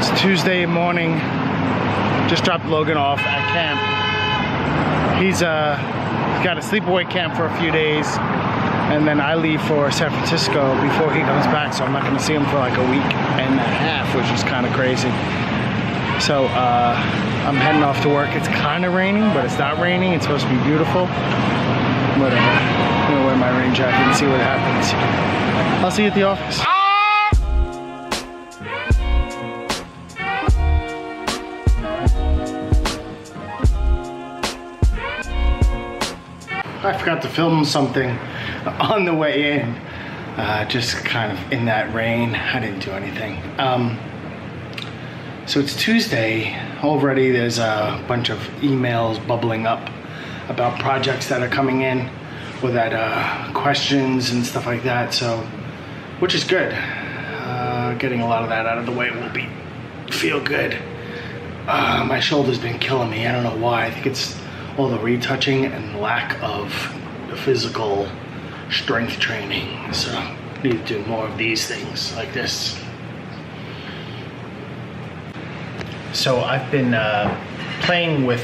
It's Tuesday morning. Just dropped Logan off at camp. He's got a sleepaway camp for a few days, and then I leave for San Francisco before he comes back, so I'm not going to see him for like a week and a half, which is kind of crazy. So I'm heading off to work. It's kind of raining, but it's not raining. It's supposed to be beautiful. Whatever. I'm going to wear my rain jacket and see what happens. I'll see you at the office. I forgot to film something on the way in, just kind of in that rain. I didn't do anything. So it's Tuesday already. There's a bunch of emails bubbling up about projects that are coming in, or that questions and stuff like that. So, which is good. Getting a lot of that out of the way will feel good. My shoulder's been killing me. I don't know why. I think it's all the retouching and lack of physical strength training. So I need to do more of these things like this. So I've been playing with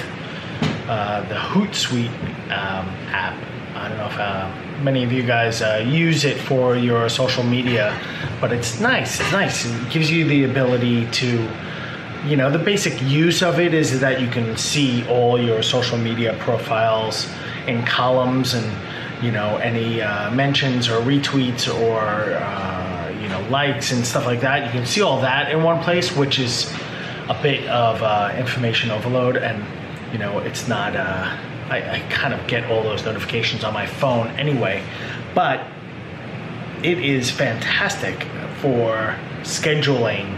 the Hootsuite app. I don't know if many of you guys use it for your social media, but it's nice. It's nice. It gives you the ability to, you know, the basic use of it is that you can see all your social media profiles in columns, and, you know, any mentions or retweets or, you know, likes and stuff like that. You can see all that in one place, which is a bit of information overload. And, you know, it's not, I kind of get all those notifications on my phone anyway, but it is fantastic for scheduling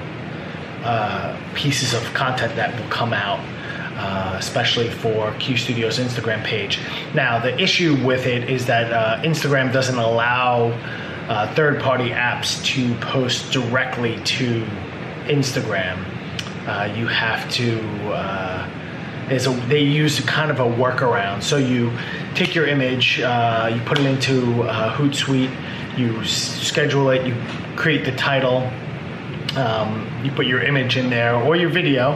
pieces of content that will come out, especially for Q Studio's Instagram page. Now, the issue with it is that Instagram doesn't allow third-party apps to post directly to Instagram. You have to, they use kind of a workaround. So you take your image, you put it into Hootsuite, you schedule it, you create the title, you put your image in there or your video,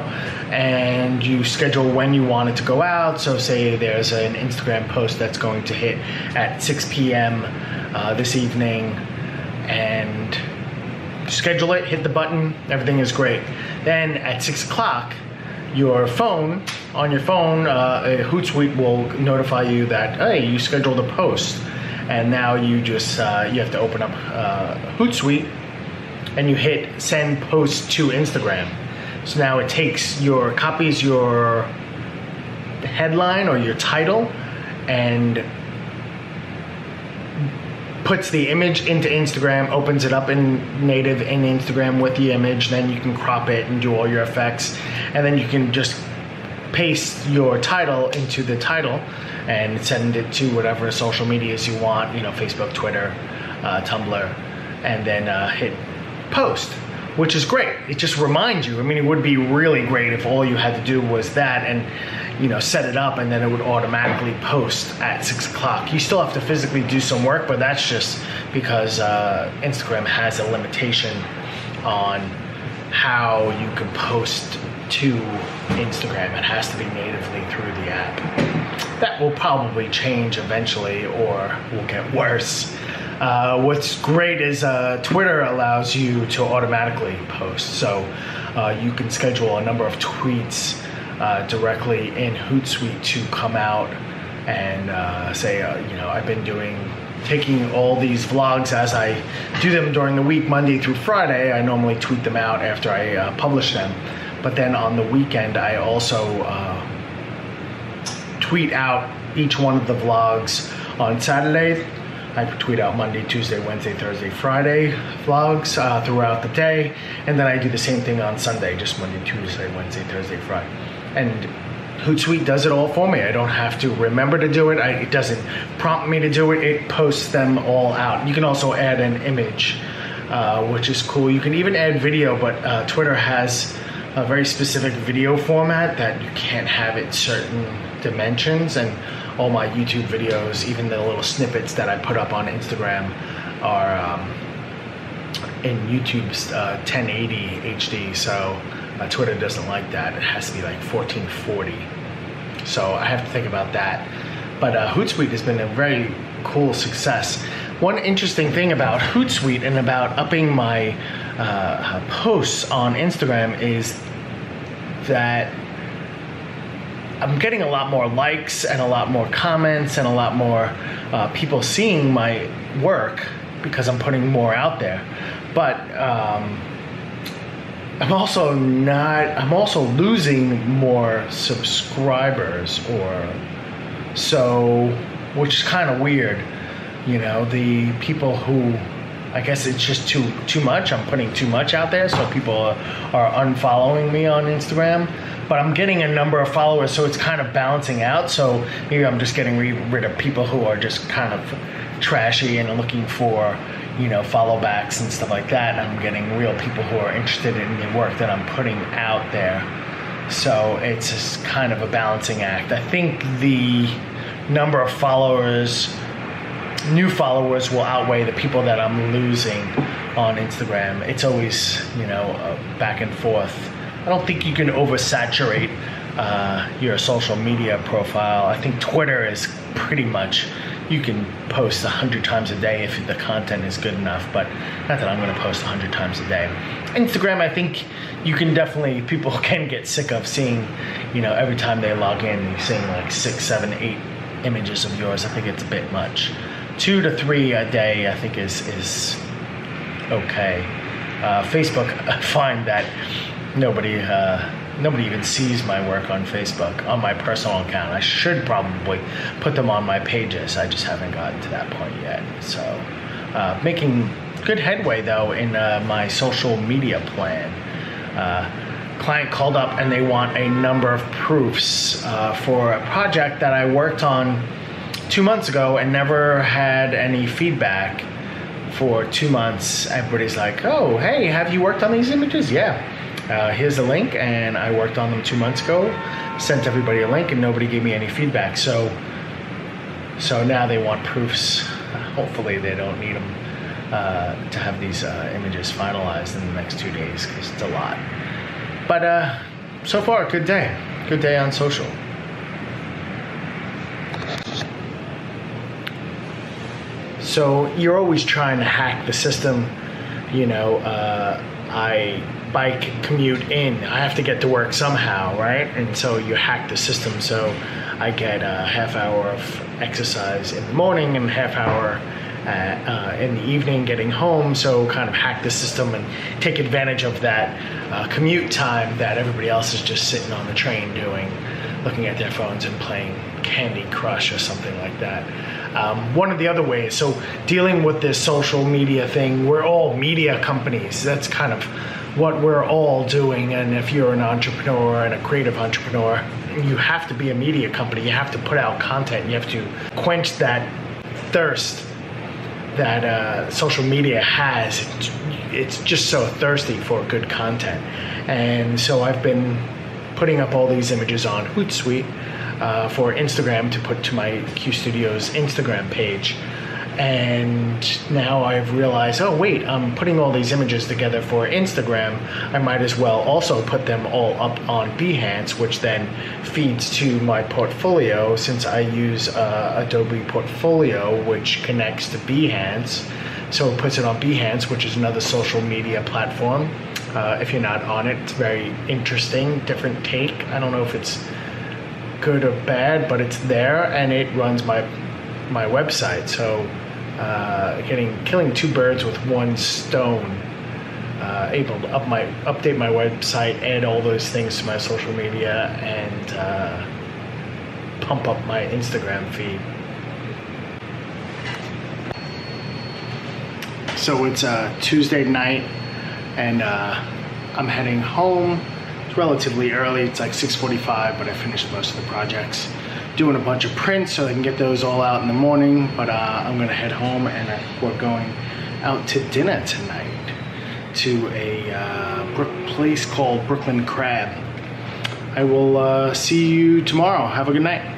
and you schedule when you want it to go out. So say there's an Instagram post that's going to hit at 6 p.m. This evening, and schedule it, hit the button, everything is great. Then at 6 o'clock, your phone, Hootsuite will notify you that, hey, you scheduled a post. And now you just, you have to open up Hootsuite, and you hit send post to Instagram. So now it copies your headline or your title and puts the image into Instagram, opens it up in native in Instagram with the image. Then you can crop it and do all your effects. And then you can just paste your title into the title and send it to whatever social medias you want, you know, Facebook, Twitter, Tumblr, and then hit post, which is great. It just reminds you. I mean, it would be really great if all you had to do was that and, you know, set it up, and then it would automatically post at 6 o'clock. You still have to physically do some work, but that's just because Instagram has a limitation on how you can post to Instagram. It has to be natively through the app. That will probably change eventually, or will get worse. What's great is Twitter allows you to automatically post. So you can schedule a number of tweets directly in Hootsuite to come out and say, you know, I've been taking all these vlogs as I do them during the week, Monday through Friday. I normally tweet them out after I publish them. But then on the weekend, I also tweet out each one of the vlogs on Saturday. I tweet out Monday, Tuesday, Wednesday, Thursday, Friday vlogs throughout the day. And then I do the same thing on Sunday, just Monday, Tuesday, Wednesday, Thursday, Friday. And Hootsuite does it all for me. I don't have to remember to do it. It doesn't prompt me to do it. It posts them all out. You can also add an image, which is cool. You can even add video, but Twitter has a very specific video format that you can't have it certain dimensions, and all my YouTube videos, even the little snippets that I put up on Instagram, are in YouTube's 1080 HD. So Twitter doesn't like that. It has to be like 1440. So I have to think about that. But Hootsuite has been a very cool success. One interesting thing about Hootsuite and about upping my posts on Instagram is that I'm getting a lot more likes and a lot more comments and a lot more people seeing my work because I'm putting more out there. But I'm also losing more subscribers, which is kind of weird. You know, the people who, I guess it's just too much. I'm putting too much out there, so people are unfollowing me on Instagram. But I'm getting a number of followers, so it's kind of balancing out. So maybe I'm just getting rid of people who are just kind of trashy and looking for, you know, follow backs and stuff like that. And I'm getting real people who are interested in the work that I'm putting out there. So it's just kind of a balancing act. I think the number of followers, new followers, will outweigh the people that I'm losing on Instagram. It's always, you know, back and forth. I don't think you can oversaturate your social media profile. I think Twitter is pretty much, you can post 100 times a day if the content is good enough, but not that I'm going to post 100 times a day. Instagram, I think you can definitely, people can get sick of seeing, you know, every time they log in, you're seeing like 6, 7, 8 images of yours. I think it's a bit much. 2 to 3 a day, I think is okay. Facebook, I find that nobody even sees my work on Facebook, on my personal account. I should probably put them on my pages. I just haven't gotten to that point yet. So making good headway though in my social media plan. Client called up and they want a number of proofs for a project that I worked on 2 months ago and never had any feedback for 2 months. Everybody's like, oh, hey, have you worked on these images? Yeah. Here's the link, and I worked on them 2 months ago, sent everybody a link, and nobody gave me any feedback. So now they want proofs. Hopefully they don't need them to have these images finalized in the next 2 days, because it's a lot. But so far, good day. Good day on social. So you're always trying to hack the system. You know, I bike commute in. I have to get to work somehow, right? And so you hack the system. So I get a half hour of exercise in the morning and half hour in the evening getting home. So kind of hack the system and take advantage of that commute time that everybody else is just sitting on the train doing, looking at their phones and playing Candy Crush or something like that. One of the other ways, so dealing with this social media thing, we're all media companies. That's kind of what we're all doing. And if you're an entrepreneur and a creative entrepreneur, you have to be a media company. You have to put out content. You have to quench that thirst that social media has. It's just so thirsty for good content. And so I've been putting up all these images on Hootsuite for Instagram to put to my Q Studios Instagram page. And now I've realized, oh wait, I'm putting all these images together for Instagram. I might as well also put them all up on Behance, which then feeds to my portfolio, since I use Adobe Portfolio, which connects to Behance. So it puts it on Behance, which is another social media platform. If you're not on it, it's very interesting, different take. I don't know if it's good or bad, but it's there, and it runs my website. So killing two birds with one stone, able to update my website, add all those things to my social media, and pump up my Instagram feed. So it's Tuesday night, and I'm heading home. It's relatively early. It's like 6:45, but I finished most of the projects. Doing a bunch of prints so I can get those all out in the morning, but I'm gonna head home, and we're going out to dinner tonight to a place called Brooklyn Crab. I will see you tomorrow. Have a good night.